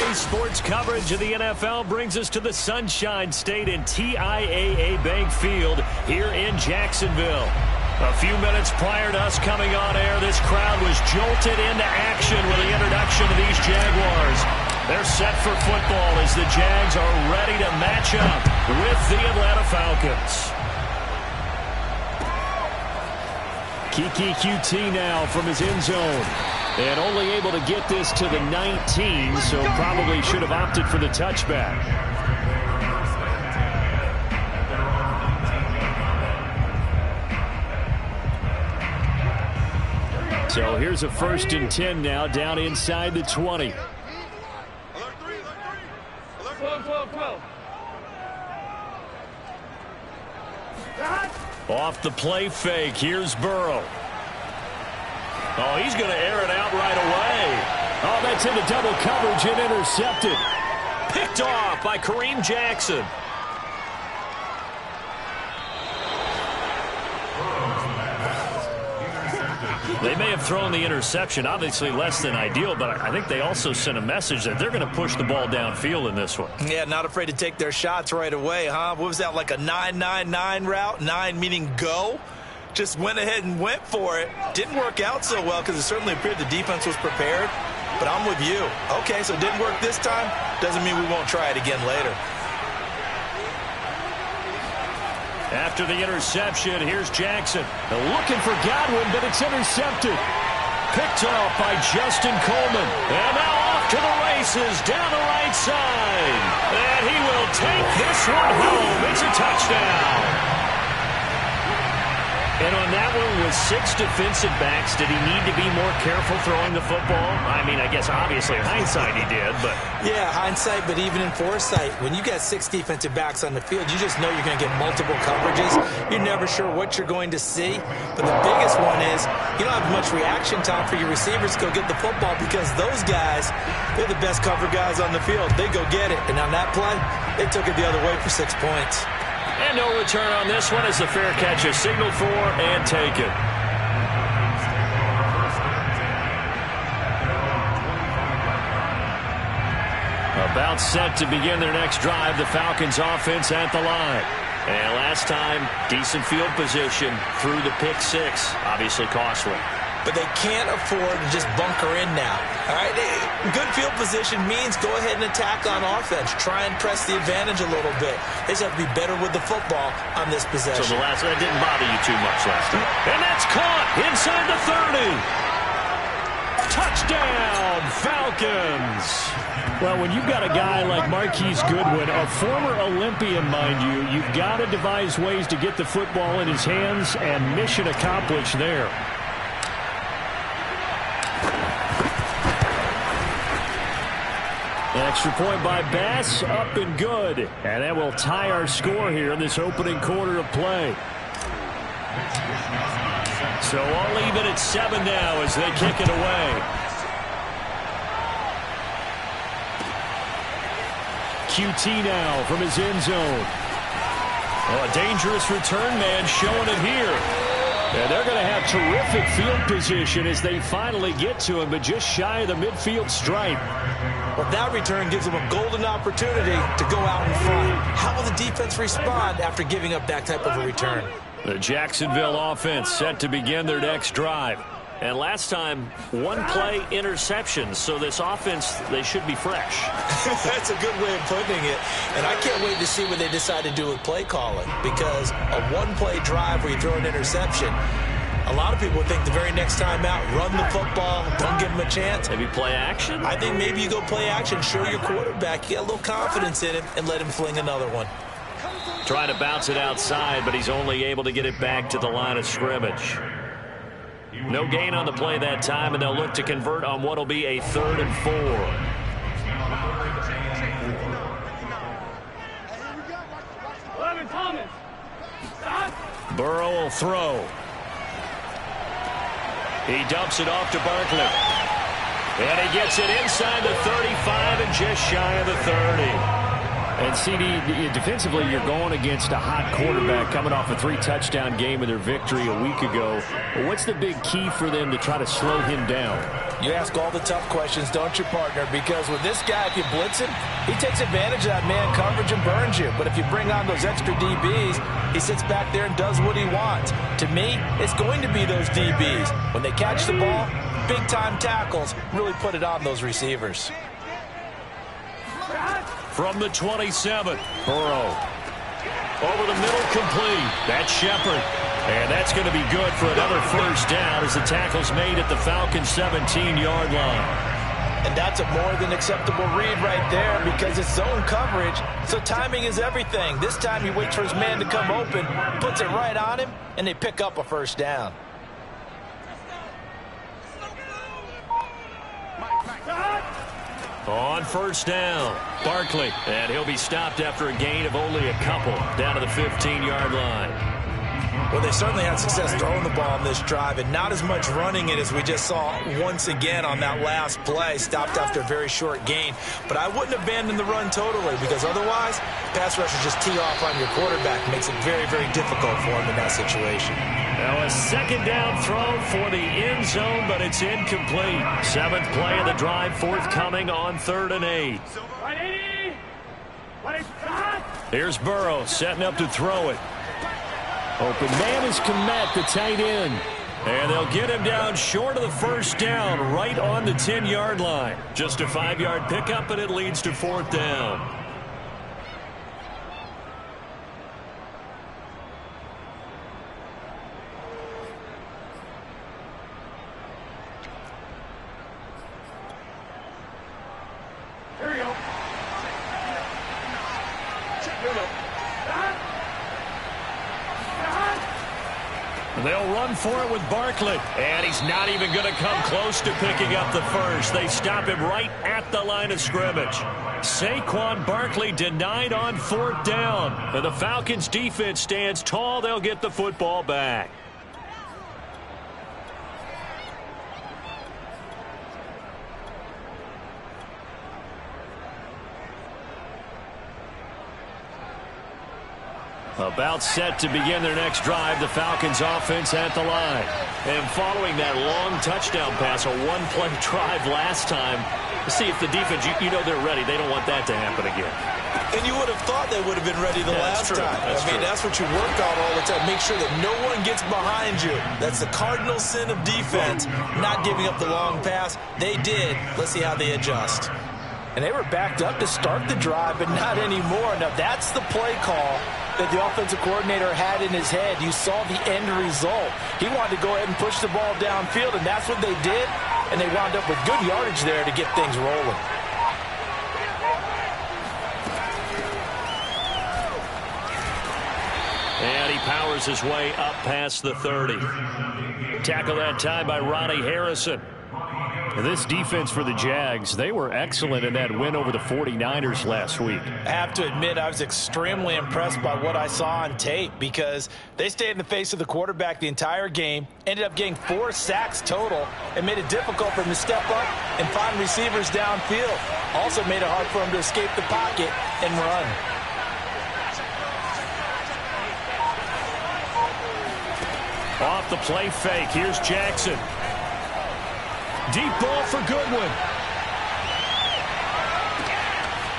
Today's sports coverage of the NFL brings us to the Sunshine State and TIAA Bank Field here in Jacksonville. A few minutes prior to us coming on air, this crowd was jolted into action with the introduction of these Jaguars. They're set for football as the Jags are ready to match up with the Atlanta Falcons. Keke Coutee now from his end zone. And only able to get this to the 19, so probably should have opted for the touchback. So here's a 1st and 10 now, down inside the 20. Off the play fake, here's Burrow. Oh, he's going to air it out right away. Oh, that's into double coverage and intercepted. Picked off by Kareem Jackson. They may have thrown the interception, obviously less than ideal, but I think they also sent a message that they're going to push the ball downfield in this one. Yeah, not afraid to take their shots right away, huh? What was that, like a 9-9-9 route? 9 meaning go? Just went ahead and went for it. Didn't work out so well because it certainly appeared the defense was prepared. But I'm with you. Okay, so it didn't work this time. Doesn't mean we won't try it again later. After the interception, here's Jackson. They're looking for Godwin, but it's intercepted. Picked off by Justin Coleman. And now off to the races down the right side. And he will take this one home. It's a touchdown. And on that one, with 6 defensive backs, did he need to be more careful throwing the football? I mean, I guess obviously in hindsight he did, but... Yeah, hindsight, but even in foresight, when you got 6 defensive backs on the field, you just know you're going to get multiple coverages. You're never sure what you're going to see. But the biggest one is you don't have much reaction time for your receivers to go get the football because those guys, they're the best cover guys on the field. They go get it. And on that play, they took it the other way for 6 points. And no return on this one as the fair catch is signaled for and taken. About set to begin their next drive, the Falcons offense at the line. And last time, decent field position through the pick 6, obviously costly. But they can't afford to just bunker in now. All right, good field position means go ahead and attack on offense. Try and press the advantage a little bit. They just have to be better with the football on this possession. So that didn't bother you too much last time. And that's caught inside the 30. Touchdown, Falcons. Well, when you've got a guy like Marquise Goodwin, a former Olympian, mind you, you've got to devise ways to get the football in his hands, and mission accomplished there. Extra point by Bass, up and good. And that will tie our score here in this opening quarter of play. So all even at 7 now as they kick it away. Coutee now from his end zone. Oh, a dangerous return man showing it here. And they're going to have terrific field position as they finally get to him, but just shy of the midfield stripe. Well, that return gives them a golden opportunity to go out in front. How will the defense respond after giving up that type of a return? The Jacksonville offense set to begin their next drive. And last time, 1-play interceptions. So this offense, they should be fresh. That's a good way of putting it. And I can't wait to see what they decide to do with play calling. Because a 1-play drive where you throw an interception, a lot of people think the very next time out, run the football, don't give him a chance. Maybe play action? I think maybe you go play action, show your quarterback, you get a little confidence in him, and let him fling another one. Trying to bounce it outside, but he's only able to get it back to the line of scrimmage. No gain on the play that time, and they'll look to convert on what will be a 3rd and 4. Burrow will throw. He dumps it off to Barkley. And he gets it inside the 35 and just shy of the 30. And CD, defensively, you're going against a hot quarterback coming off a 3-touchdown game in their victory a week ago. What's the big key for them to try to slow him down? You ask all the tough questions, don't you, partner? Because with this guy, if you blitz him, he takes advantage of that man coverage and burns you. But if you bring on those extra DBs, he sits back there and does what he wants. To me, it's going to be those DBs. When they catch the ball, big-time tackles really put it on those receivers. From the 27, Burrow. Over the middle, complete. That's Shepard. And that's going to be good for another first down as the tackle's made at the Falcons' 17-yard line. And that's a more than acceptable read right there because it's zone coverage, so timing is everything. This time he waits for his man to come open, puts it right on him, and they pick up a first down. On first down, Barkley. And he'll be stopped after a gain of only a couple down to the 15-yard line. Well, they certainly had success throwing the ball on this drive and not as much running it as we just saw once again on that last play, stopped after a very short gain. But I wouldn't abandon the run totally because otherwise, pass rushers just tee off on your quarterback. Makes it very, very difficult for him in that situation. Now a second down throw for the end zone, but it's incomplete. 7th play of the drive forthcoming on 3rd and 8. Here's Burrow setting up to throw it. Open man is Kmet, the tight end. And they'll get him down short of the first down, right on the 10-yard line. Just a 5-yard pickup, and it leads to 4th down. Here we go. They'll run for it with Barkley. And he's not even going to come close to picking up the first. They stop him right at the line of scrimmage. Saquon Barkley denied on 4th down. And the Falcons defense stands tall. They'll get the football back. About set to begin their next drive, the Falcons offense at the line. And following that long touchdown pass, a one-play drive last time, see if the defense, you know they're ready. They don't want that to happen again. And you would have thought they would have been ready the last time. That's what you work on all the time. Make sure that no one gets behind you. That's the cardinal sin of defense, not giving up the long pass. They did. Let's see how they adjust. And they were backed up to start the drive, but not anymore. Now, that's the play call that the offensive coordinator had in his head. You saw the end result. He wanted to go ahead and push the ball downfield, and that's what they did, and they wound up with good yardage there to get things rolling. And he powers his way up past the 30. Tackle that time by Ronnie Harrison. This defense for the Jags, they were excellent in that win over the 49ers last week. I have to admit, I was extremely impressed by what I saw on tape because they stayed in the face of the quarterback the entire game, ended up getting 4 sacks total, and made it difficult for him to step up and find receivers downfield. Also made it hard for him to escape the pocket and run. Off the play fake, here's Jackson. Deep ball for Goodwin.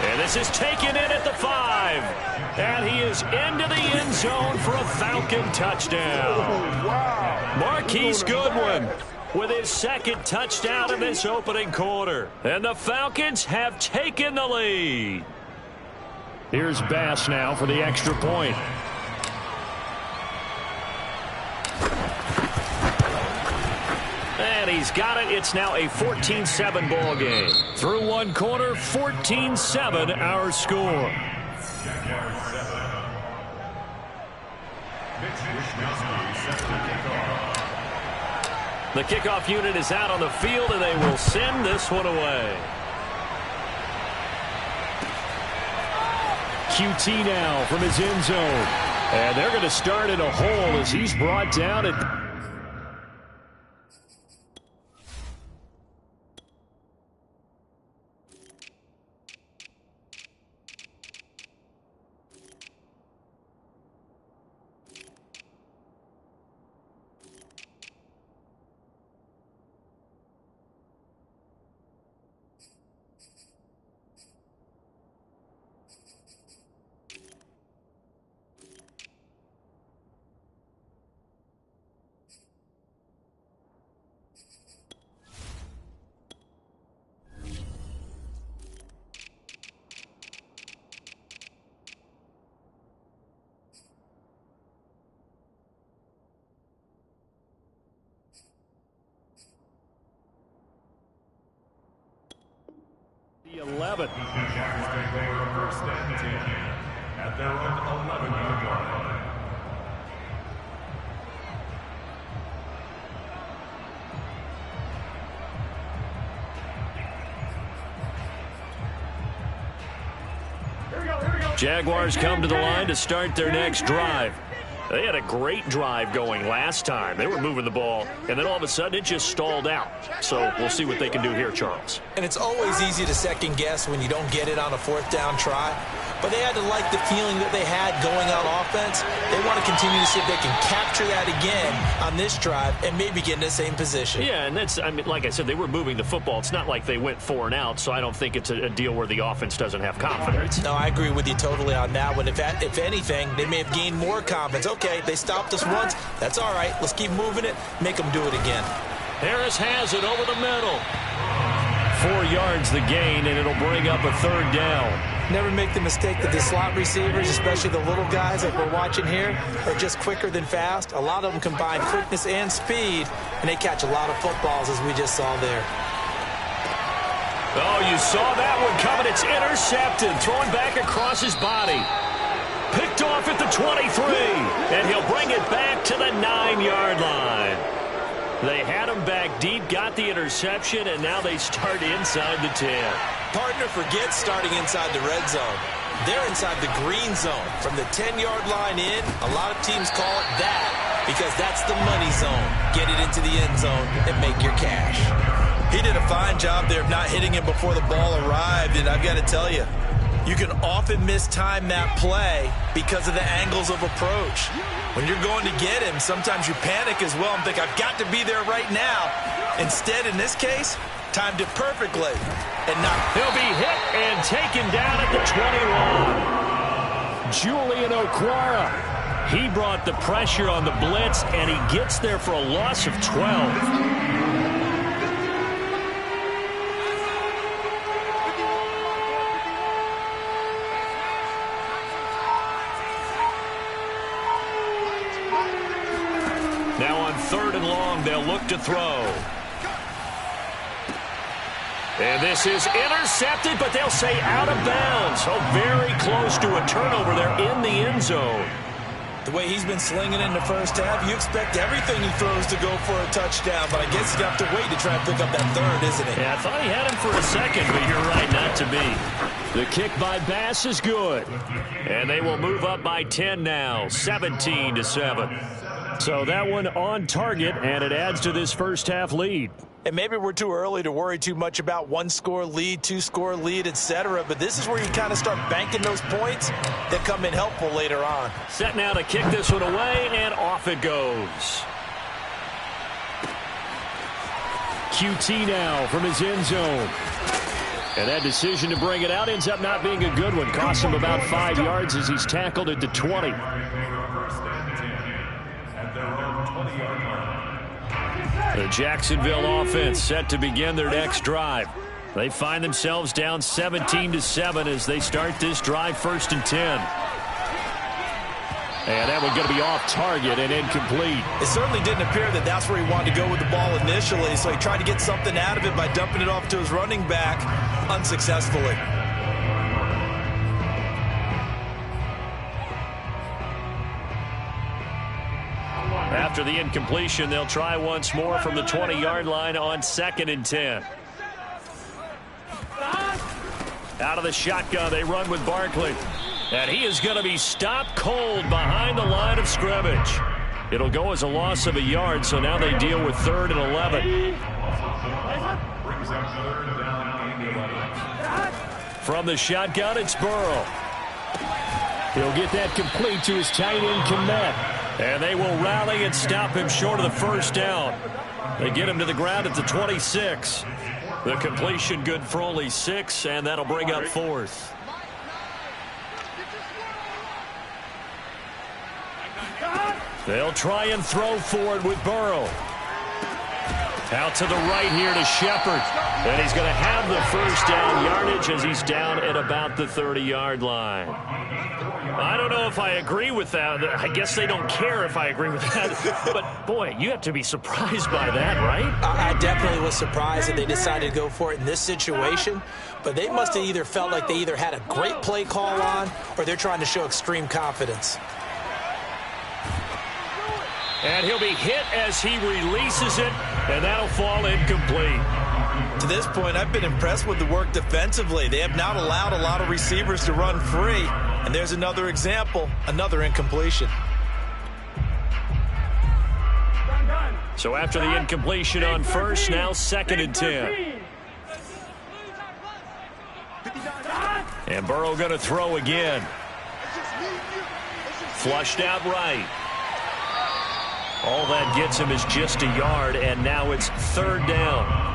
And this is taken in at the 5. And he is into the end zone for a Falcon touchdown. Oh, wow. Marquise Goodwin with his 2nd touchdown in this opening quarter. And the Falcons have taken the lead. Here's Bass now for the extra point. And he's got it. It's now a 14-7 ball game. Through one quarter, 14-7 our score. The kickoff unit is out on the field, and they will send this one away. QT now from his end zone. And they're going to start in a hole as he's brought down at... 11. First and 10 at their own 11-yard line. Jaguars come to the line to start their next drive. They had a great drive going last time. They were moving the ball, and then all of a sudden it just stalled out. So we'll see what they can do here, Charles. And it's always easy to second guess when you don't get it on a fourth down try. But they had to like the feeling that they had going on offense. They want to continue to see if they can capture that again on this drive and maybe get in the same position. Yeah, and that's, I mean, like I said, they were moving the football. It's not like they went 4 and out, so I don't think it's a deal where the offense doesn't have confidence. No, I agree with you totally on that one. If anything, they may have gained more confidence. Okay, they stopped us once. That's all right. Let's keep moving it. Make them do it again. Harris has it over the middle. 4 yards the gain, and it'll bring up a 3rd down. Never make the mistake that the slot receivers, especially the little guys like we're watching here, are just quicker than fast. A lot of them combine quickness and speed, and they catch a lot of footballs, as we just saw there. Oh, you saw that one coming. It's intercepted. Throwing back across his body. Picked off at the 23, and he'll bring it back to the 9-yard line. They had him back deep, got the interception, and now they start inside the 10. Partner forgets starting inside the red zone. They're inside the green zone. From the 10-yard line in, a lot of teams call it that because that's the money zone. Get it into the end zone and make your cash. He did a fine job there of not hitting him before the ball arrived, and I've got to tell you, you can often mistime that play because of the angles of approach. When you're going to get him, sometimes you panic as well and think, I've got to be there right now. Instead, in this case, timed it perfectly. And not. He'll be hit and taken down at the 21. Julian Okwara. He brought the pressure on the blitz, and he gets there for a loss of 12. Now on 3rd and long, they'll look to throw. And this is intercepted, but they'll say out of bounds. So very close to a turnover there in the end zone. The way he's been slinging in the first half, you expect everything he throws to go for a touchdown, but I guess you have to wait to try and pick up that 3rd, isn't it? Yeah, I thought he had him for a second, but you're right, not to be. The kick by Bass is good. And they will move up by 10 now, 17-7. So that one on target, and it adds to this first half lead. And maybe we're too early to worry too much about 1-score lead, 2-score lead, etc. But this is where you kind of start banking those points that come in helpful later on. Set now to kick this one away, and off it goes. QT now from his end zone. And that decision to bring it out ends up not being a good one. Costs him about 5 yards as he's tackled at the 20. The Jacksonville offense set to begin their next drive. They find themselves down 17-7 as they start this drive 1st and 10. And that one's going to be off target and incomplete. It certainly didn't appear that that's where he wanted to go with the ball initially, so he tried to get something out of it by dumping it off to his running back unsuccessfully. After the incompletion, they'll try once more from the 20-yard line on 2nd and 10. Out of the shotgun, they run with Barkley. And he is going to be stopped cold behind the line of scrimmage. It'll go as a loss of a yard, so now they deal with 3rd and 11. From the shotgun, it's Burrow. He'll get that complete to his tight end, Kmet. And they will rally and stop him short of the 1st down. They get him to the ground at the 26. The completion good for only 6, and that'll bring up 4th. They'll try and throw forward with Burrow. Out to the right here to Shepard. And he's going to have the 1st down yardage as he's down at about the 30-yard line. I don't know if I agree with that. I guess they don't care if I agree with that. But, boy, you have to be surprised by that, right? I definitely was surprised that they decided to go for it in this situation. but they must have either felt like they either had a great play call on or they're trying to show extreme confidence. And he'll be hit as he releases it, and that'll fall incomplete. To this point, I've been impressed with the work defensively. They have not allowed a lot of receivers to run free. And there's another example, another incompletion. So after the incompletion on first, now 2nd and 10. And Burrow going to throw again. Flushed out right. All that gets him is just a yard, and now it's 3rd down.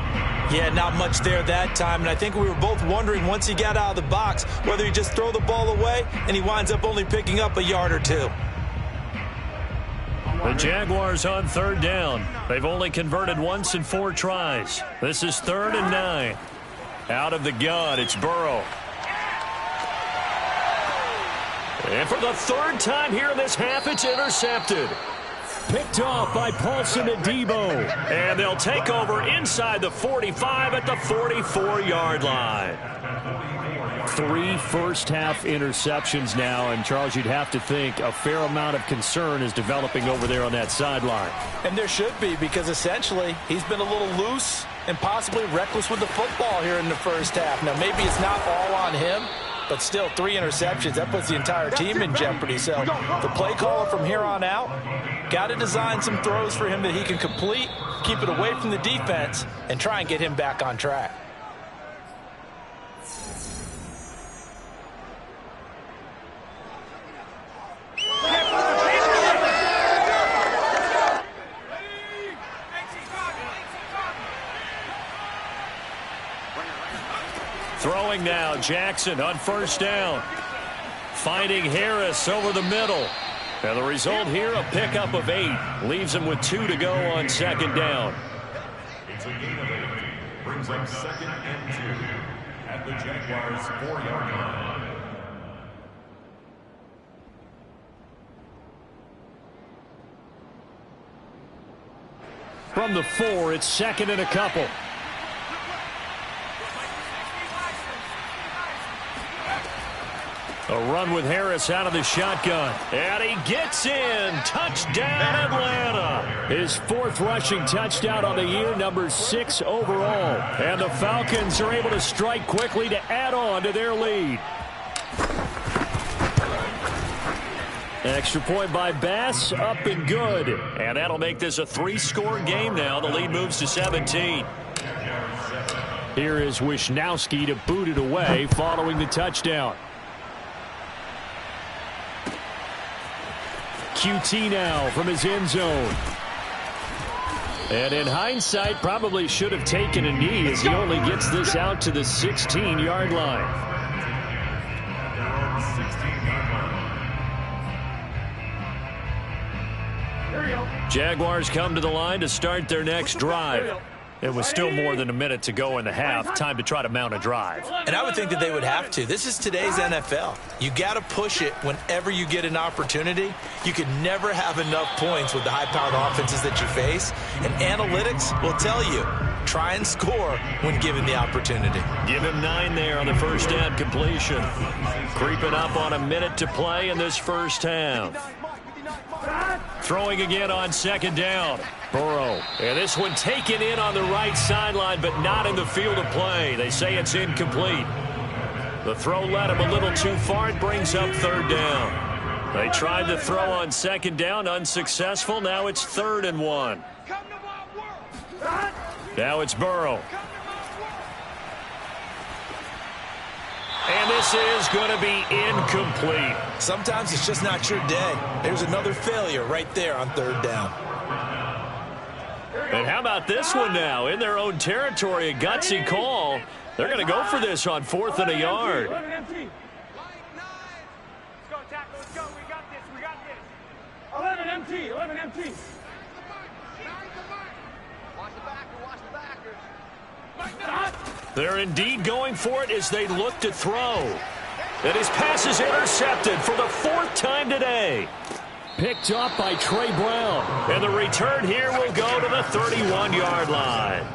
Yeah, not much there that time, and I think we were both wondering once he got out of the box whether he just throw the ball away and he winds up only picking up a yard or two. The Jaguars on 3rd down. They've only converted once in 4 tries. This is 3rd and 9. Out of the gun, it's Burrow. And for the 3rd time here in this half, it's intercepted. Picked off by Paulson Adebo. And they'll take over inside the 45 at the 44-yard line. 3 first-half interceptions now, and Charles, you'd have to think a fair amount of concern is developing over there on that sideline. And there should be, because essentially he's been a little loose and possibly reckless with the football here in the first half. Now, maybe it's not all on him, but still 3 interceptions. That puts the entire team in jeopardy. So the play caller from here on out got to design some throws for him that he can complete, keep it away from the defense, and try and get him back on track. Throwing now, Jackson on 1st down. Finding Harris over the middle. And the result here, a pickup of 8. Leaves him with 2 to go on 2nd down. It's a gain of 8. Brings up 2nd and 2 at the Jaguars' 4-yard line. From the 4, it's 2nd and a couple. A run with Harris out of the shotgun. And he gets in. Touchdown, Atlanta. His 4th rushing touchdown on the year, number 6 overall. And the Falcons are able to strike quickly to add on to their lead. Extra point by Bass, up and good. And that'll make this a 3-score game now. The lead moves to 17. Here is Wisnowski to boot it away following the touchdown. QT now from his end zone. And in hindsight, probably should have taken a knee as he only gets this out to the 16-yard line. Jaguars come to the line to start their next drive. It was still more than a minute to go in the half. Time to try to mount a drive. And I would think that they would have to. This is today's NFL. You got to push it whenever you get an opportunity. You can never have enough points with the high-powered offenses that you face. And analytics will tell you, try and score when given the opportunity. Give him 9 there on the first down completion. Creeping up on a minute to play in this first half. Throwing again on 2nd down. Burrow. And this one taken in on the right sideline, but not in the field of play. They say it's incomplete. The throw led him a little too far. It brings up 3rd down. They tried to throw on 2nd down, unsuccessful. Now it's 3rd and 1. Now it's Burrow. And this is going to be incomplete. Sometimes it's just not your day. There's another failure right there on 3rd down. And how about this one now? In their own territory, a gutsy call. They're going to go for this on 4th and a yard. 11 empty. Let's go, tackle. Let's go. We got this. We got this. 11 empty. 11 empty. Watch the backer. Watch the backers. They're indeed going for it as they look to throw. And his pass is intercepted for the 4th time today. Picked up by Trey Brown. And the return here will go to the 31-yard line.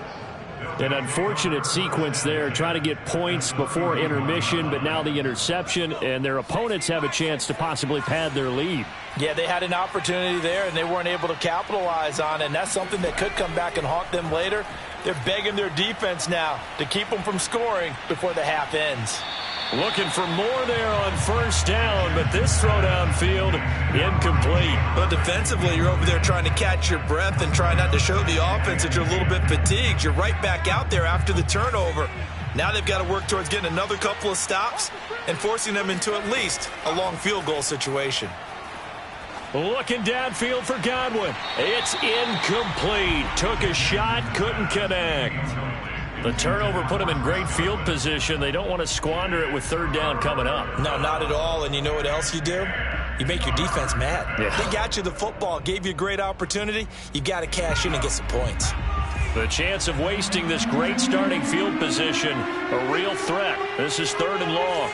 An unfortunate sequence there, trying to get points before intermission, but now the interception, and their opponents have a chance to possibly pad their lead. Yeah, they had an opportunity there, and they weren't able to capitalize on it, and that's something that could come back and haunt them later. They're begging their defense now to keep them from scoring before the half ends. Looking for more there on first down, but this throw downfield incomplete. But defensively, you're over there trying to catch your breath and try not to show the offense that you're a little bit fatigued. You're right back out there after the turnover. Now they've got to work towards getting another couple of stops and forcing them into at least a long field goal situation. Looking downfield for Godwin. It's incomplete. Took a shot, couldn't connect. The turnover put them in great field position. They don't want to squander it with third down coming up. No, not at all. And you know what else you do? You make your defense mad. Yeah. They got you the football, gave you a great opportunity. You got to cash in and get some points. The chance of wasting this great starting field position, a real threat. This is 3rd and long.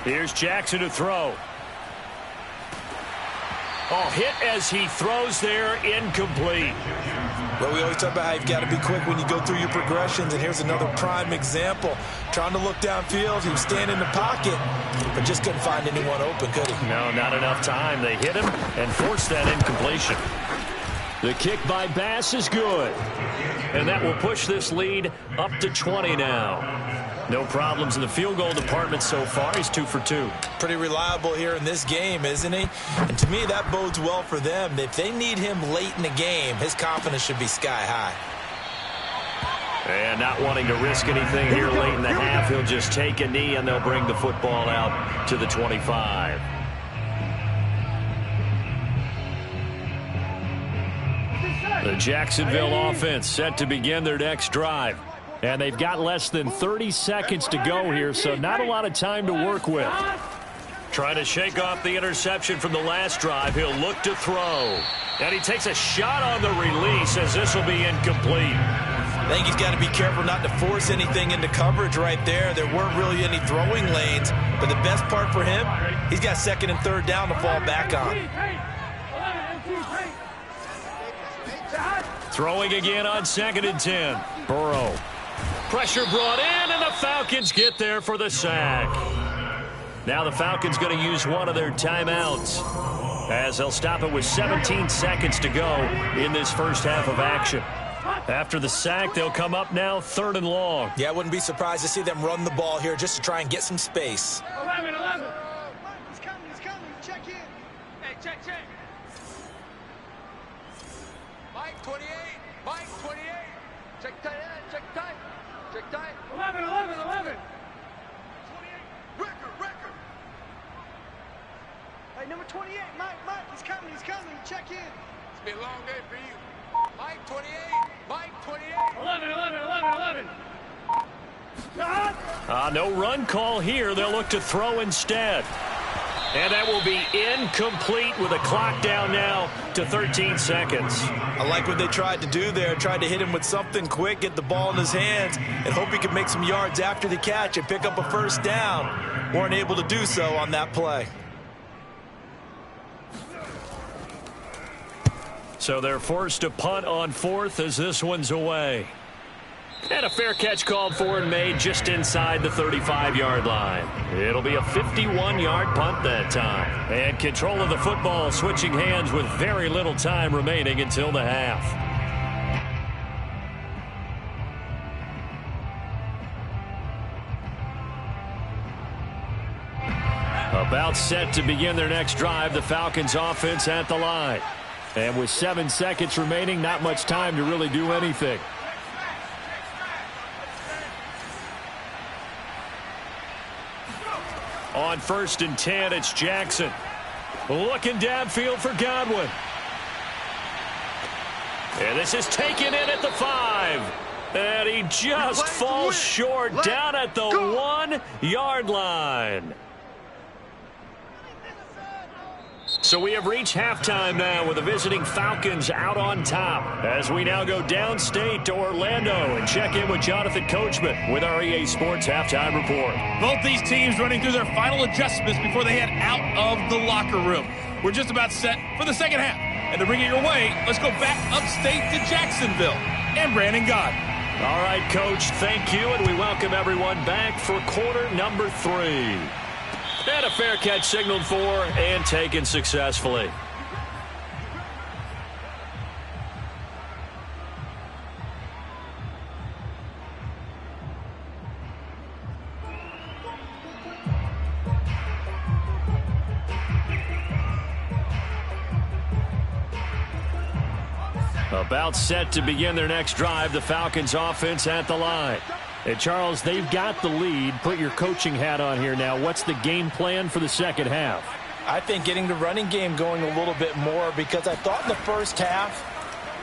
Here's Jackson to throw. Oh, hit as he throws there, incomplete. Well, we always talk about how you've got to be quick when you go through your progressions, and here's another prime example. Trying to look downfield, he was standing in the pocket, but just couldn't find anyone open, could he? No, not enough time. They hit him and forced that incompletion. The kick by Bass is good, and that will push this lead up to 20 now. No problems in the field goal department so far. He's 2 for 2. Pretty reliable here in this game, isn't he? And to me, that bodes well for them. If they need him late in the game, his confidence should be sky high. And not wanting to risk anything here late in the half, he'll just take a knee, and they'll bring the football out to the 25. The Jacksonville offense set to begin their next drive. And they've got less than 30 seconds to go here, so not a lot of time to work with. Trying to shake off the interception from the last drive. He'll look to throw. And he takes a shot on the release as this will be incomplete. I think he's got to be careful not to force anything into coverage right there. There weren't really any throwing lanes. But the best part for him, he's got 2nd and 3rd down to fall back on. Throwing again on 2nd and 10. Burrow. Pressure brought in, and the Falcons get there for the sack. Now the Falcons going to use one of their timeouts, as they'll stop it with 17 seconds to go in this first half of action. After the sack, they'll come up now 3rd and long. Yeah, I wouldn't be surprised to see them run the ball here just to try and get some space. 11. He's coming. Check in. Hey, check. Mike 28. Mike 28. Check tight end. Check tight. Check tight. 11. 28. Record. Hey, number 28. Mike. He's coming. Check in. It's been a long day for you. Mike 28. Mike 28. 11. No run call here. They'll look to throw instead. And that will be incomplete with a clock down now to 13 seconds. I like what they tried to do there. Tried to hit him with something quick, get the ball in his hands, and hope he could make some yards after the catch and pick up a first down. Weren't able to do so on that play. So they're forced to punt on 4th as this one's away. And a fair catch called for and made just inside the 35-yard line. It'll be a 51-yard punt that time. And control of the football switching hands with very little time remaining until the half. About set to begin their next drive, the Falcons offense at the line. And with 7 seconds remaining, not much time to really do anything. On 1st and 10, it's Jackson. Looking downfield for Godwin. And this is taken in at the 5. And he just falls short down at the 1-yard line. So we have reached halftime now with the visiting Falcons out on top as we now go downstate to Orlando and check in with Jonathan Coachman with our EA Sports Halftime Report. Both these teams running through their final adjustments before they head out of the locker room. We're just about set for the second half. And to bring it your way, let's go back upstate to Jacksonville and Brandon Gaudin. All right, Coach, thank you, and we welcome everyone back for quarter number 3. And a fair catch signaled for and taken successfully. About set to begin their next drive, the Falcons offense at the line. And Charles, they've got the lead. Put your coaching hat on here now. What's the game plan for the second half? I think getting the running game going a little bit more, because I thought in the first half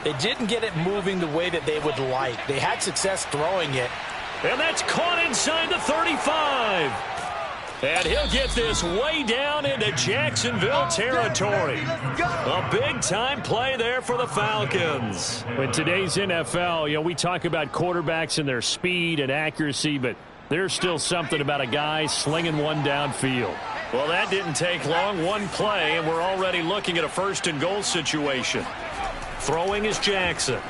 they didn't get it moving the way that they would like. They had success throwing it. And that's caught inside the 35. And he'll get this way down into Jacksonville territory. A big-time play there for the Falcons. In today's NFL, we talk about quarterbacks and their speed and accuracy, but there's still something about a guy slinging one downfield. Well, that didn't take long. One play, and we're already looking at a first-and-goal situation. Throwing is Jackson.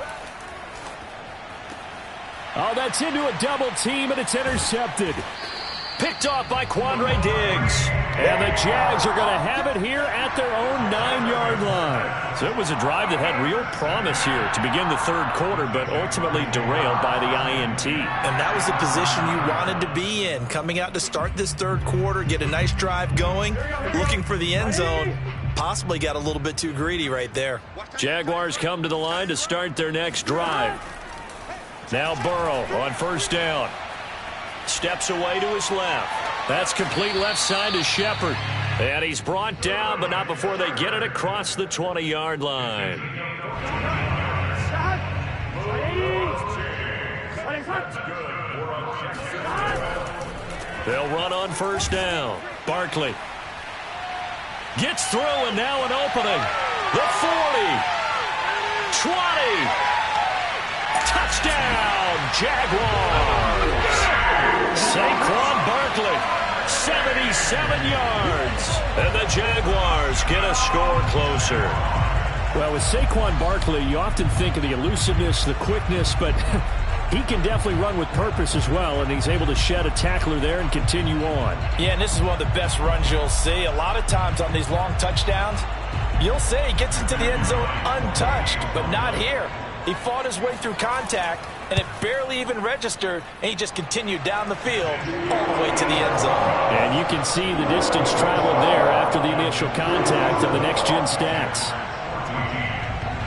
Oh, that's into a double team, and it's intercepted. Picked off by Quandre Diggs. And the Jags are going to have it here at their own 9-yard line. So it was a drive that had real promise here to begin the third quarter, but ultimately derailed by the INT. And that was the position you wanted to be in. Coming out to start this third quarter, get a nice drive going, looking for the end zone. Possibly got a little bit too greedy right there. Jaguars come to the line to start their next drive. Now Burrow on first down. Steps away to his left. That's complete left side to Shepard. And he's brought down, but not before they get it across the 20-yard line. They'll run on first down. Barkley gets through, and now an opening. The 40. 20. Touchdown, Jaguars. Saquon Barkley, 77 yards. And the Jaguars get a score closer. Well, with Saquon Barkley, you often think of the elusiveness, the quickness, but he can definitely run with purpose as well, and he's able to shed a tackler there and continue on. Yeah, and this is one of the best runs you'll see. A lot of times on these long touchdowns, you'll say he gets into the end zone untouched, but not here. He fought his way through contact, and it barely even registered, and he just continued down the field all the way to the end zone. And you can see the distance traveled there after the initial contact of the next-gen stats.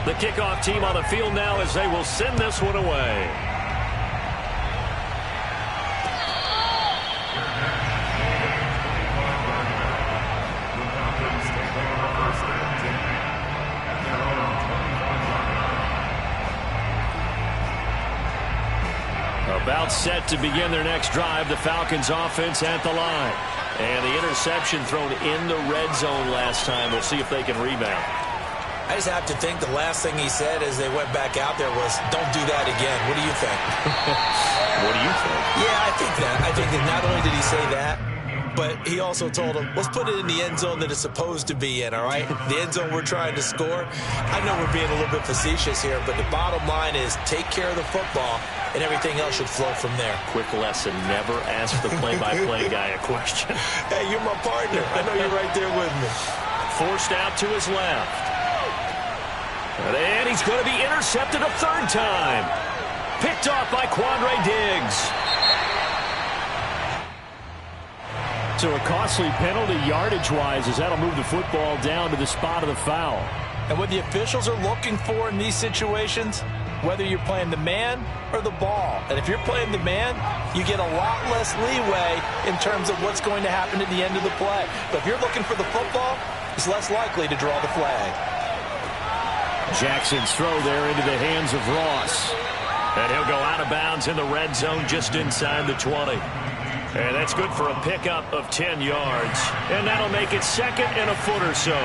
The kickoff team on the field now as they will send this one away. About set to begin their next drive, the Falcons offense at the line. And the interception thrown in the red zone last time. We'll see if they can rebound. I just have to think the last thing he said as they went back out there was, don't do that again. What do you think? What do you think? Yeah, I think that. I think that not only did he say that, but he also told him, let's put it in the end zone that it's supposed to be in, all right? The end zone we're trying to score. I know we're being a little bit facetious here, but the bottom line is take care of the football, and everything else should flow from there. Quick lesson, never ask the play-by-play guy a question. Hey, you're my partner. I know you're right there with me. Forced out to his left. And he's going to be intercepted a third time. Picked off by Quandre Diggs. So a costly penalty yardage-wise as that'll move the football down to the spot of the foul. And what the officials are looking for in these situations, whether you're playing the man or the ball. And if you're playing the man, you get a lot less leeway in terms of what's going to happen at the end of the play. But if you're looking for the football, it's less likely to draw the flag. Jackson's throw there into the hands of Ross. And he'll go out of bounds in the red zone just inside the 20. And that's good for a pickup of 10 yards. And that'll make it 2nd and a foot or so.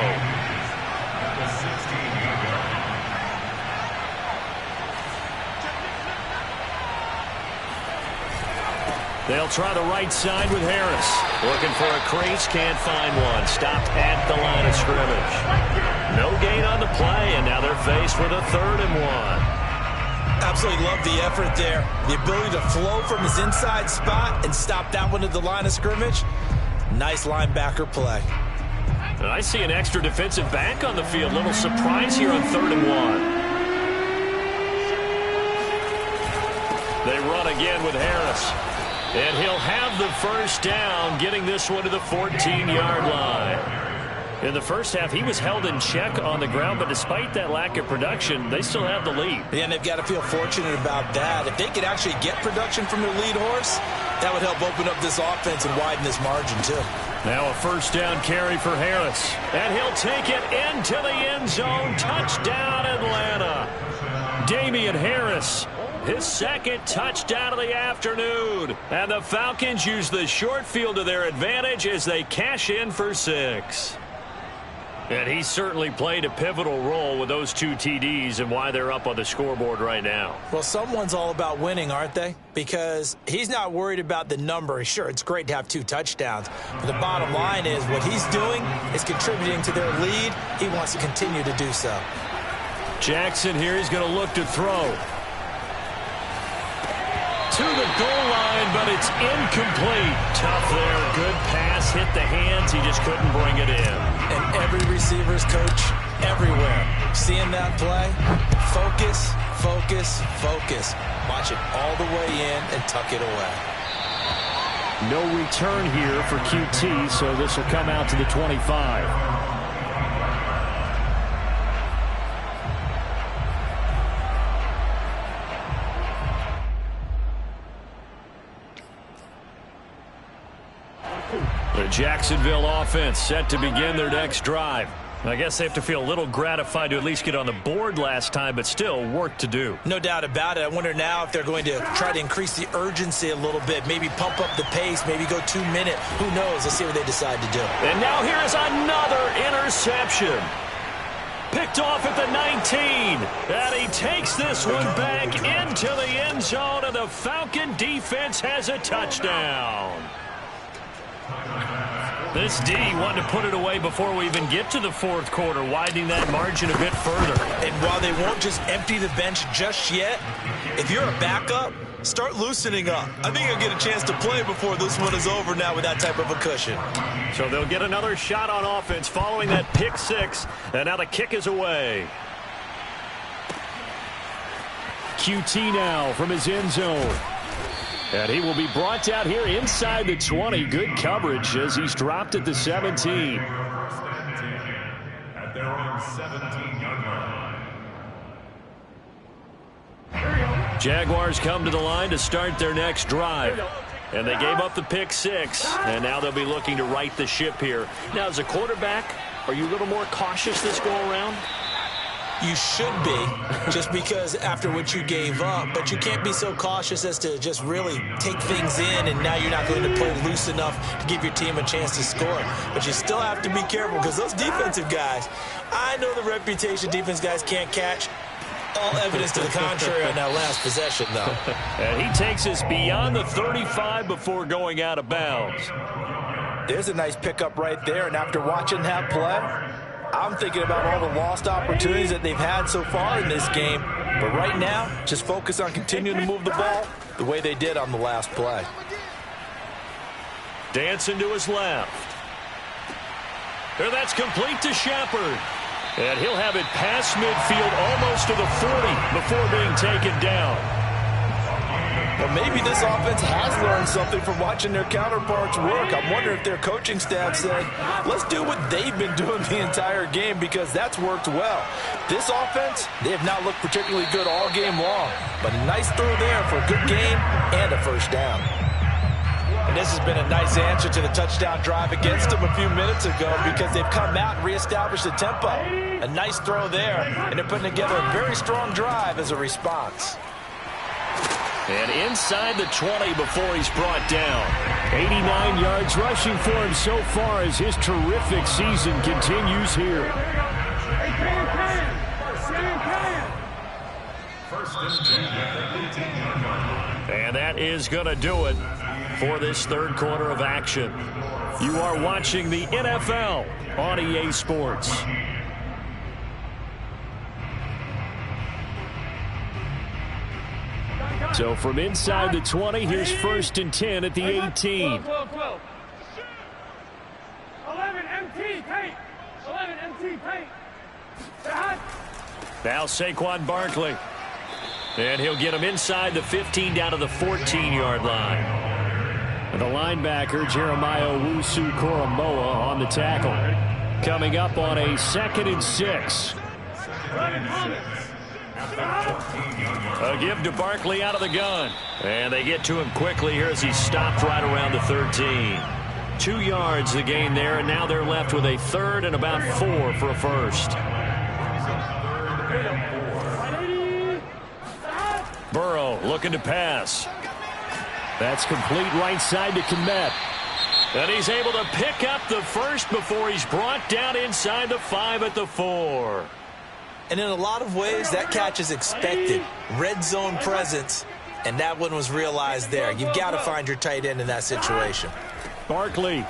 They'll try the right side with Harris. Looking for a crease, can't find one. Stopped at the line of scrimmage. No gain on the play, and now they're faced with a 3rd and 1. Absolutely love the effort there. The ability to flow from his inside spot and stop that one at the line of scrimmage. Nice linebacker play. And I see an extra defensive back on the field. Little surprise here on 3rd and 1. They run again with Harris. And he'll have the first down, getting this one to the 14-yard line. In the first half, he was held in check on the ground, but despite that lack of production, they still have the lead. And they've got to feel fortunate about that. If they could actually get production from their lead horse, that would help open up this offense and widen this margin, too. Now a first down carry for Harris. And he'll take it into the end zone. Touchdown, Atlanta. Damian Harris. His 2nd touchdown of the afternoon. And the Falcons use the short field to their advantage as they cash in for 6. And he certainly played a pivotal role with those 2 TDs and why they're up on the scoreboard right now. Well, someone's all about winning, aren't they? Because he's not worried about the number. Sure, it's great to have 2 touchdowns. But the bottom line is what he's doing is contributing to their lead. He wants to continue to do so. Jackson here is going to look to throw. To the goal line, but it's incomplete. Tough there. Good pass. Hit the hands. He just couldn't bring it in. And every receiver's coach everywhere. Seeing that play, focus, focus, focus. Watch it all the way in and tuck it away. No return here for QT, so this will come out to the 25. The Jacksonville offense set to begin their next drive. I guess they have to feel a little gratified to at least get on the board last time, but still work to do. No doubt about it. I wonder now if they're going to try to increase the urgency a little bit, maybe pump up the pace, maybe go 2 minute. Who knows? Let's see what they decide to do. And now here's another interception. Picked off at the 19. And he takes this one back into the end zone, and the Falcon defense has a touchdown. This D wanted to put it away before we even get to the 4th quarter, widening that margin a bit further. And while they won't just empty the bench just yet, if you're a backup, start loosening up. I think you'll get a chance to play before this one is over now with that type of a cushion. So they'll get another shot on offense following that pick 6, and now the kick is away. QT now from his end zone. And he will be brought out here inside the 20. Good coverage as he's dropped at the 17. At their own 17-yard line. Jaguars come to the line to start their next drive. And they gave up the pick 6, and now they'll be looking to right the ship here. Now, as a quarterback, are you a little more cautious this go-around? You should be, just because after what you gave up, but you can't be so cautious as to just really take things in, and now you're not going to play loose enough to give your team a chance to score. But you still have to be careful, because those defensive guys, I know the reputation defense guys can't catch. All evidence to the contrary on that last possession, though. And he takes us beyond the 35 before going out of bounds. There's a nice pickup right there, and after watching that play, I'm thinking about all the lost opportunities that they've had so far in this game. But right now, just focus on continuing to move the ball the way they did on the last play. Dancing to his left. And that's complete to Shepard. And he'll have it past midfield almost to the 40 before being taken down. Well, maybe this offense has learned something from watching their counterparts work. I'm wondering if their coaching staff said, let's do what they've been doing the entire game, because that's worked well. This offense, they have not looked particularly good all game long, but a nice throw there for a good gain and a first down. And this has been a nice answer to the touchdown drive against them a few minutes ago, because they've come out and reestablished the tempo. A nice throw there, and they're putting together a very strong drive as a response. And inside the 20 before he's brought down. 89 yards rushing for him so far as his terrific season continues here. And that is going to do it for this third quarter of action. You are watching the NFL on EA Sports. So from inside the 20, here's 1st and 10 at the 18. 11 MT, paint. 11 MT, paint. Now Saquon Barkley. And he'll get him inside the 15 down to the 14-yard line. And the linebacker, Jeremiah Owusu-Koramoah, on the tackle. Coming up on a 2nd and 6. A give to Barkley out of the gun. And they get to him quickly here as he stopped right around the 13. 2 yards the gain there, and now they're left with a 3rd and about 4 for a first. Burrow looking to pass. That's complete right side to Kmet. And he's able to pick up the first before he's brought down inside the 5 at the 4. And in a lot of ways, that catch is expected. Red zone presence, and that one was realized there. You've got to find your tight end in that situation. Barkley.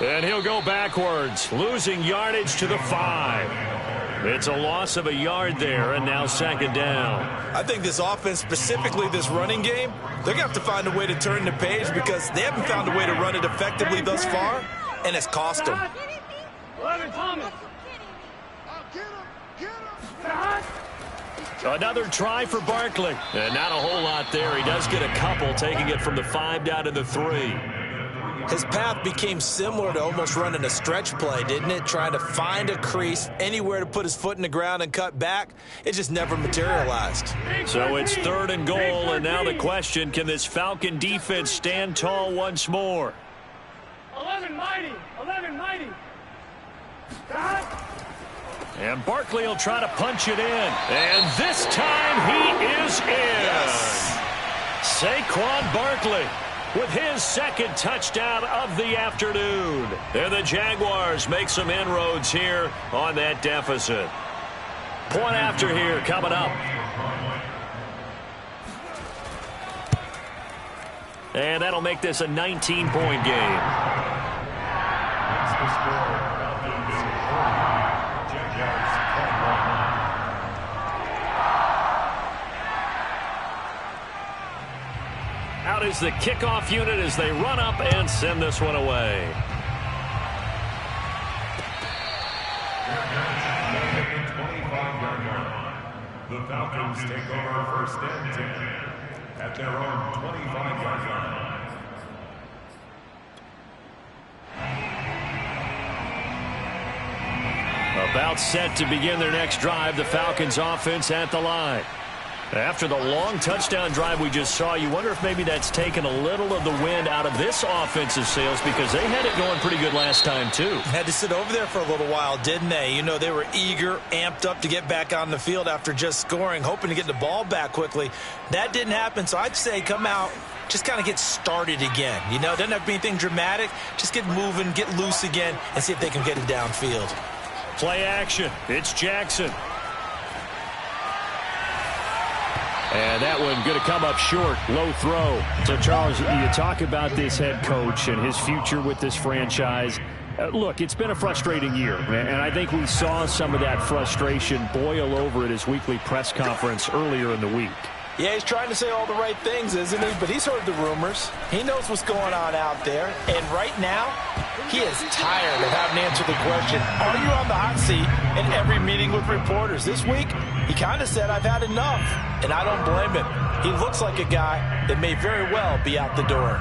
And he'll go backwards, losing yardage to the 5. It's a loss of a yard there, and now 2nd down. I think this offense, specifically this running game, they're going to have to find a way to turn the page because they haven't found a way to run it effectively thus far, and it's cost them. 11 Thomas. Another try for Barkley. And not a whole lot there. He does get a couple, taking it from the 5 down to the 3. His path became similar to almost running a stretch play, didn't it? Trying to find a crease, anywhere to put his foot in the ground and cut back. It just never materialized. So it's 3rd and goal, and now the question, can this Falcon defense stand tall once more? 11 mighty. 11 mighty. And Barkley will try to punch it in. And this time he is in. Yes. Saquon Barkley with his 2nd touchdown of the afternoon. And the Jaguars make some inroads here on that deficit. Point after here coming up. And that'll make this a 19-point game. Out is the kickoff unit as they run up and send this one away. The Falcons take over 1st and 10 at their own 25-yard line. About set to begin their next drive, the Falcons offense at the line. After the long touchdown drive we just saw, you wonder if maybe that's taken a little of the wind out of this offensive sails because they had it going pretty good last time too. Had to sit over there for a little while, didn't they? You know, they were eager, amped up to get back on the field after just scoring, hoping to get the ball back quickly. That didn't happen, so I'd say come out, just kind of get started again. You know, doesn't have to be anything dramatic. Just get moving, get loose again, and see if they can get it downfield. Play action. It's Jackson. And that one going to come up short. Low throw. So, Charles, you talk about this head coach and his future with this franchise. Look, it's been a frustrating year, and I think we saw some of that frustration boil over at his weekly press conference earlier in the week. Yeah, he's trying to say all the right things, isn't he? But he's heard the rumors. He knows what's going on out there. And right now, he is tired of having to answer the question, are you on the hot seat in every meeting with reporters? This week, he kind of said, I've had enough. And I don't blame him. He looks like a guy that may very well be out the door.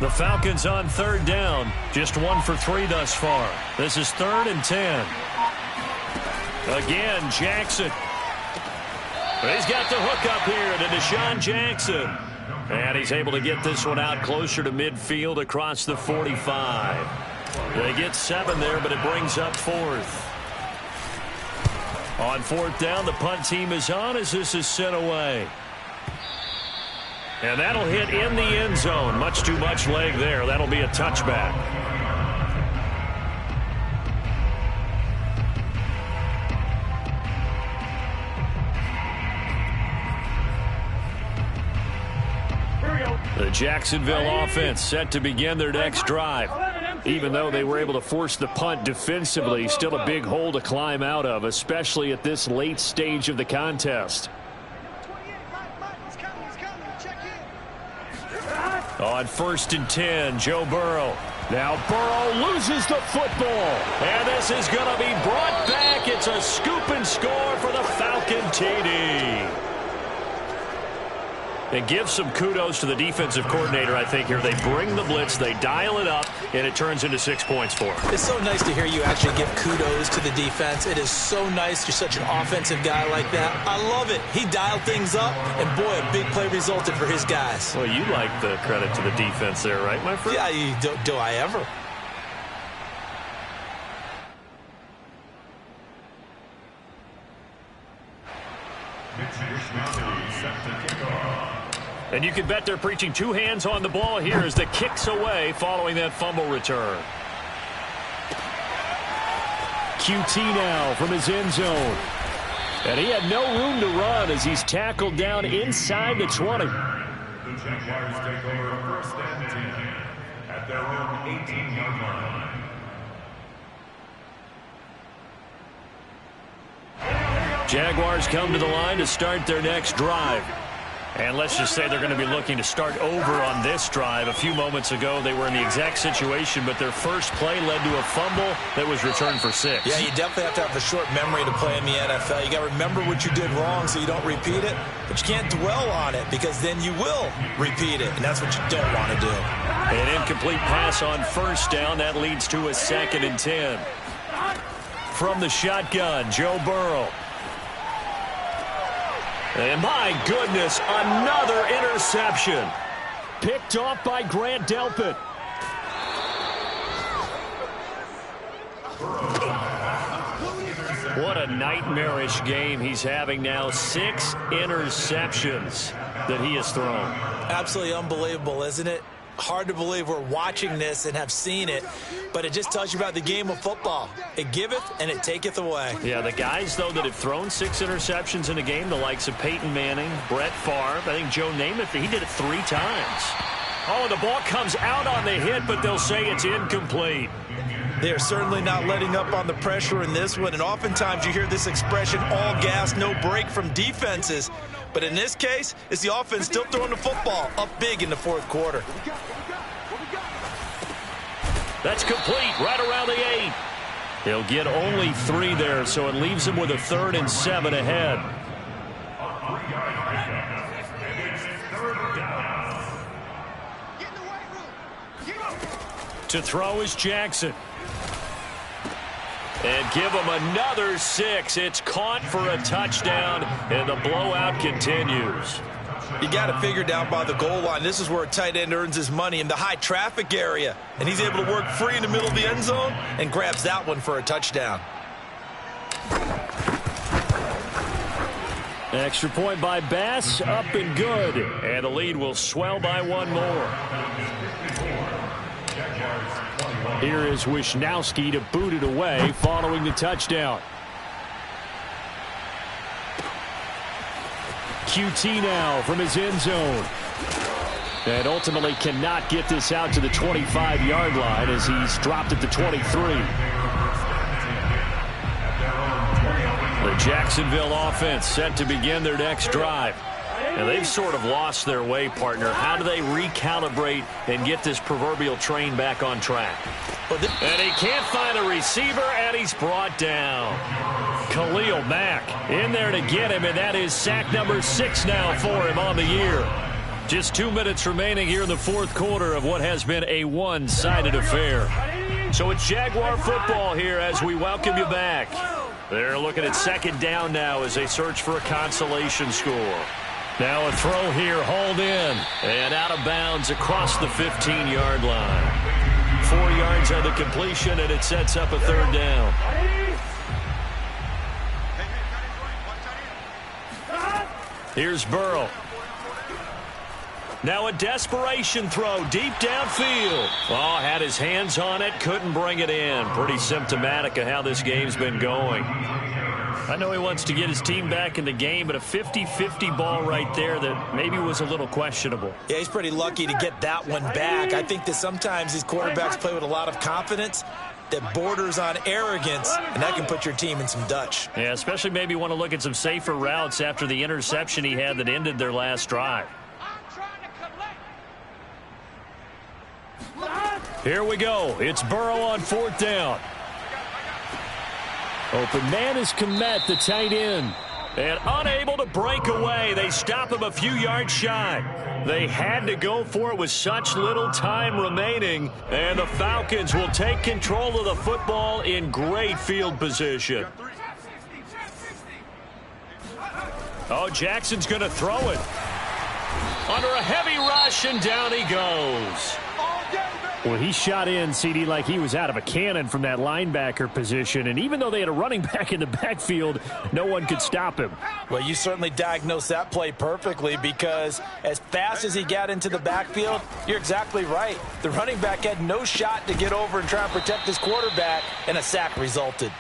The Falcons on third down. Just 1 for 3 thus far. This is 3rd and 10. Again, Jackson. But he's got the hook up here to Deshaun Jackson. And he's able to get this one out closer to midfield across the 45. They get 7 there, but it brings up 4th. On 4th down, the punt team is on as this is sent away. And that'll hit in the end zone. Much too much leg there. That'll be a touchback. The Jacksonville offense set to begin their next drive. Even though they were able to force the punt defensively, still a big hole to climb out of, especially at this late stage of the contest. On 1st and 10, Joe Burrow. Now Burrow loses the football. And this is going to be brought back. It's a scoop and score for the Falcon TD. And give some kudos to the defensive coordinator, I think, here. They bring the blitz, they dial it up, and it turns into 6 points for them. It's so nice to hear you actually give kudos to the defense. It is so nice. You're such an offensive guy like that. I love it. He dialed things up, and boy, a big play resulted for his guys. Well, you like the credit to the defense there, right, my friend? Yeah, do I ever? And you can bet they're preaching 2 hands on the ball here as the kick's away following that fumble return. QT now from his end zone. And he had no room to run as he's tackled down inside the 20. The Jaguars take over 1st and 10 at their own 18-yard line. Jaguars come to the line to start their next drive. And let's just say they're going to be looking to start over on this drive. A few moments ago, they were in the exact situation, but their first play led to a fumble that was returned for 6. Yeah, you definitely have to have a short memory to play in the NFL. You got to remember what you did wrong so you don't repeat it, but you can't dwell on it because then you will repeat it, and that's what you don't want to do. An incomplete pass on 1st down. That leads to a 2nd and 10. From the shotgun, Joe Burrow. And my goodness, another interception. Picked off by Grant Delpit. What a nightmarish game he's having now. 6 interceptions that he has thrown. Absolutely unbelievable, isn't it? Hard to believe we're watching this and have seen it, but it just tells you about the game of football. It giveth and it taketh away. Yeah, the guys, though, that have thrown 6 interceptions in a game, the likes of Peyton Manning, Brett Favre, I think Joe Namath, he did it 3 times. Oh, and the ball comes out on the hit, but they'll say it's incomplete. They're certainly not letting up on the pressure in this one, and oftentimes you hear this expression, all gas, no break from defenses. But in this case, it's the offense still throwing the football up big in the 4th quarter. That's complete right around the 8. He'll get only 3 there, so it leaves him with a 3rd and 7 ahead. To throw is Jackson. And give him another 6. It's caught for a touchdown, and the blowout continues. You got to figure down by the goal line. This is where a tight end earns his money, in the high traffic area. And he's able to work free in the middle of the end zone and grabs that one for a touchdown. Extra point by Bass, up and good. And the lead will swell by 1 more. Here is Wisnowski to boot it away following the touchdown. QT now from his end zone. And ultimately cannot get this out to the 25-yard line as he's dropped at the 23. The Jacksonville offense set to begin their next drive. And they've sort of lost their way, partner. How do they recalibrate and get this proverbial train back on track? And he can't find a receiver, and he's brought down. Khalil Mack in there to get him, and that is sack number 6 now for him on the year. Just 2 minutes remaining here in the fourth quarter of what has been a one-sided affair. So it's Jaguar football here as we welcome you back. They're looking at second down now as they search for a consolation score. Now a throw here, hauled in, and out of bounds across the 15-yard line. 4 yards on the completion, and it sets up a third down. Here's Burrow. Now a desperation throw deep downfield. Oh, had his hands on it, couldn't bring it in. Pretty symptomatic of how this game's been going. I know he wants to get his team back in the game, but a 50-50 ball right there that maybe was a little questionable. Yeah, he's pretty lucky to get that one back. I think that sometimes these quarterbacks play with a lot of confidence that borders on arrogance, and that can put your team in some Dutch. Yeah, especially maybe want to look at some safer routes after the interception he had that ended their last drive. Here we go. It's Burrow on fourth down. Open man is Kmet, the tight end. And unable to break away. They stop him a few yards shy. They had to go for it with such little time remaining. And the Falcons will take control of the football in great field position. Oh, Jackson's going to throw it. Under a heavy rush, and down he goes. Well, he shot in, CD, like he was out of a cannon from that linebacker position. And even though they had a running back in the backfield, no one could stop him. Well, you certainly diagnosed that play perfectly, because as fast as he got into the backfield, you're exactly right. The running back had no shot to get over and try and protect his quarterback, and a sack resulted.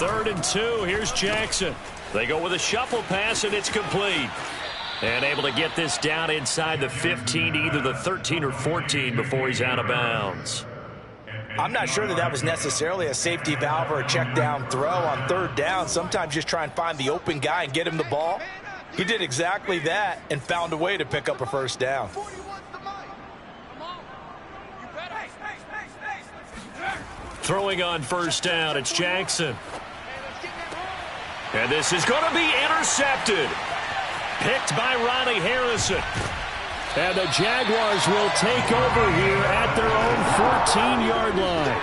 Third and 2. Here's Jackson. They go with a shuffle pass, and it's complete. And able to get this down inside the 15, either the 13 or 14 before he's out of bounds. I'm not sure that that was necessarily a safety valve or a check down throw on third down. Sometimes just try and find the open guy and get him the ball. He did exactly that and found a way to pick up a first down. Throwing on first down, it's Jackson. And this is going to be intercepted. Picked by Ronnie Harrison. And the Jaguars will take over here at their own 14-yard line.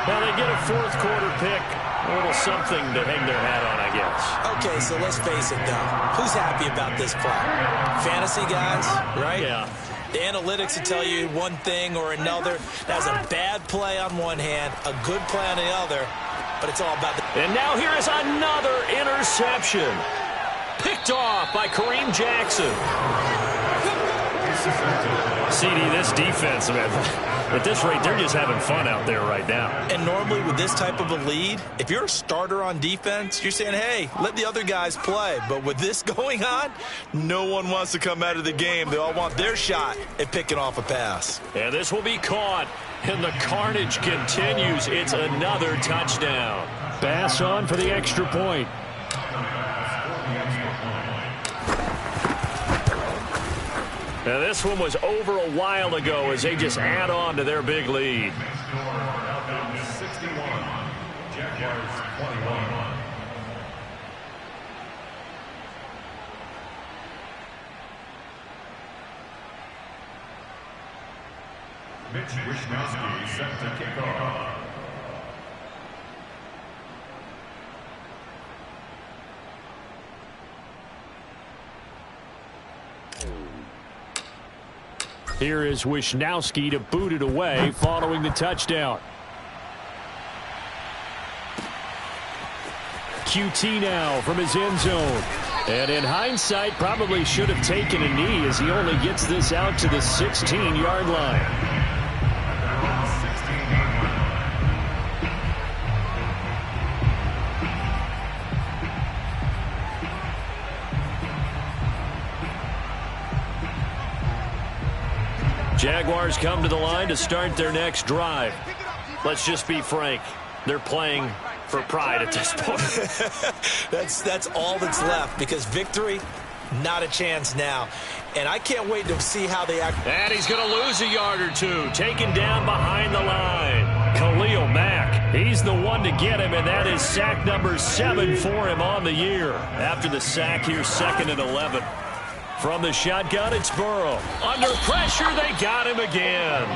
Now they get a fourth quarter pick. A little something to hang their hat on, I guess. Okay, so let's face it, though. Who's happy about this play? Fantasy guys, right? Yeah. The analytics will tell you one thing or another. That's a bad play on one hand, a good play on the other, but it's all about the... And now here is another interception. Picked off by Kareem Jackson. CD, this defense, man, at this rate, they're just having fun out there right now. And normally with this type of a lead, if you're a starter on defense, you're saying, hey, let the other guys play. But with this going on, no one wants to come out of the game. They all want their shot at picking off a pass. And this will be caught, and the carnage continues. It's another touchdown. Bass on for the extra point. Now this one was over a while ago as they just add on to their big lead. 61, Jaguars 21. Mitch Wishnowsky set to kick off. Here is Wishnowsky to boot it away following the touchdown. QT now from his end zone. And in hindsight, probably should have taken a knee as he only gets this out to the 16-yard line. Jaguars come to the line to start their next drive. Let's just be frank. They're playing for pride at this point. That's all that's left, because victory, not a chance now. And I can't wait to see how they act. And he's going to lose a yard or two. Taken down behind the line. Khalil Mack. He's one to get him, and that is sack number 7 for him on the year. After the sack, here's 2nd and 11. From the shotgun, it's Burrow. Under pressure, they got him again.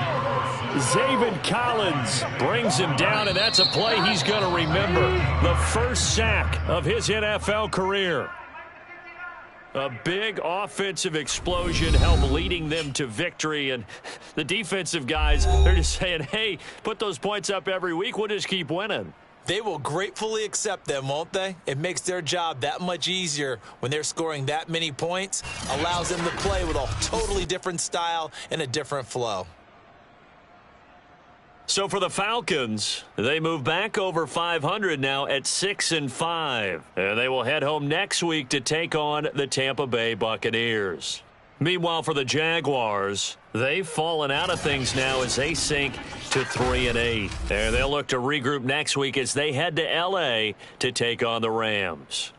Zaven Collins brings him down, and that's a play he's going to remember. The first sack of his NFL career. A big offensive explosion helped leading them to victory, and the defensive guys, they're just saying, hey, put those points up every week, we'll just keep winning. They will gratefully accept them, won't they? It makes their job that much easier when they're scoring that many points, allows them to play with a totally different style and a different flow. So for the Falcons, they move back over 500 now at 6-5. And they will head home next week to take on the Tampa Bay Buccaneers. Meanwhile, for the Jaguars, they've fallen out of things now as they sink to 3-8. And they'll look to regroup next week as they head to L.A. to take on the Rams.